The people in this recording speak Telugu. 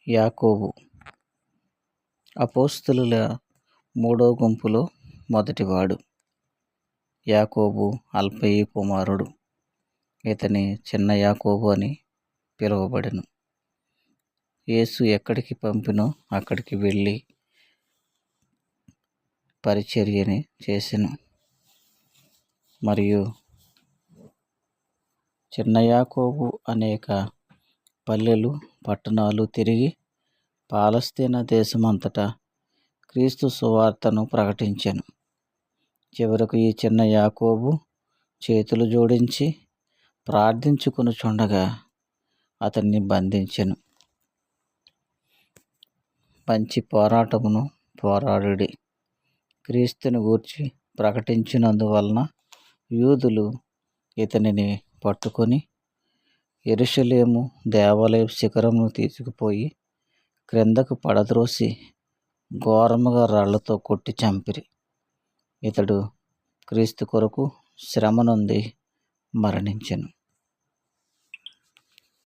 యాకోబు అపోస్తలుల మూడో గుంపులో మొదటివాడు. యాకోబు అల్ఫయి కుమారుడు. ఇతని చిన్న యాకోబు అని పిలువబడెను. యేసు ఎక్కడికి పంపినో అక్కడికి వెళ్ళి పరిచర్యని చేసెను. మరియు చిన్న యాకోబు అనేక పల్లెలు పట్టణాలు తిరిగి పాలస్తీనా దేశమంతటా క్రీస్తు సువార్తను ప్రకటించెను. చివరకు ఈ చిన్న యాకోబు చేతులు జోడించి ప్రార్థించుకొనుచుండగా అతన్ని బంధించెను. మంచి పోరాటమును పోరాడుడి, క్రీస్తుని గూర్చి ప్రకటించినందువలన యూదులు ఇతనిని పట్టుకొని యెరూషలేము దేవాలయ శిఖరమును తీసుకుపోయి క్రిందకు పడద్రోసి ఘోరముగా రాళ్లతో కొట్టి చంపిరి. ఇతడు క్రీస్తు కొరకు శ్రమ నొంది మరణించెను.